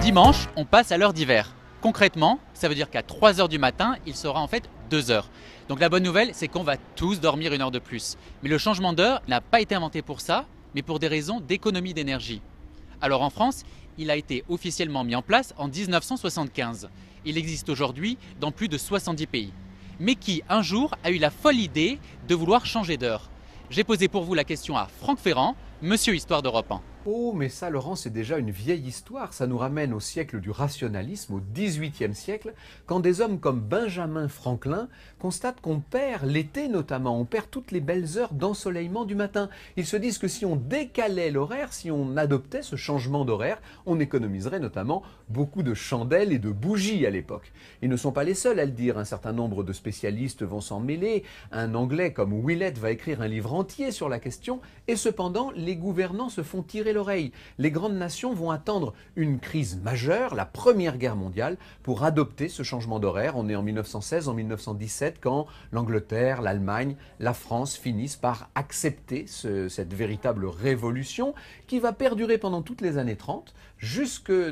Dimanche, on passe à l'heure d'hiver. Concrètement, ça veut dire qu'à 3 heures du matin, il sera en fait 2 heures. Donc la bonne nouvelle, c'est qu'on va tous dormir 1 heure de plus. Mais le changement d'heure n'a pas été inventé pour ça, mais pour des raisons d'économie d'énergie. Alors en France, il a été officiellement mis en place en 1975. Il existe aujourd'hui dans plus de 70 pays. Mais qui, un jour, a eu la folle idée de vouloir changer d'heure? J'ai posé pour vous la question à Franck Ferrand, monsieur Histoire d'Europe 1. Oh, mais ça, Laurent, c'est déjà une vieille histoire. Ça nous ramène au siècle du rationalisme, au XVIIIe siècle, quand des hommes comme Benjamin Franklin constatent qu'on perd, l'été notamment, on perd toutes les belles heures d'ensoleillement du matin. Ils se disent que si on décalait l'horaire, si on adoptait ce changement d'horaire, on économiserait notamment beaucoup de chandelles et de bougies à l'époque. Ils ne sont pas les seuls à le dire. Un certain nombre de spécialistes vont s'en mêler. Un Anglais comme Willett va écrire un livre entier sur la question. Et cependant, les gouvernants se font tirer l'oreille. Les grandes nations vont attendre une crise majeure, la Première Guerre mondiale, pour adopter ce changement d'horaire. On est en 1916, en 1917, quand l'Angleterre, l'Allemagne, la France finissent par accepter cette véritable révolution qui va perdurer pendant toutes les années 30, jusqu'à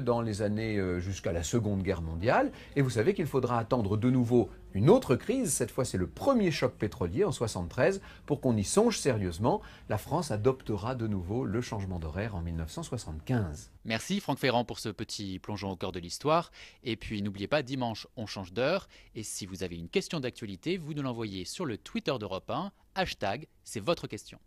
la Seconde Guerre mondiale. Et vous savez qu'il faudra attendre de nouveau une autre crise, cette fois c'est le premier choc pétrolier en 1973, pour qu'on y songe sérieusement. La France adoptera de nouveau le changement d'horaire en 1975. Merci Franck Ferrand pour ce petit plongeon au cœur de l'histoire. Et puis n'oubliez pas, dimanche, on change d'heure. Et si vous avez une question d'actualité, vous nous l'envoyez sur le Twitter d'Europe 1, hashtag, c'est votre question.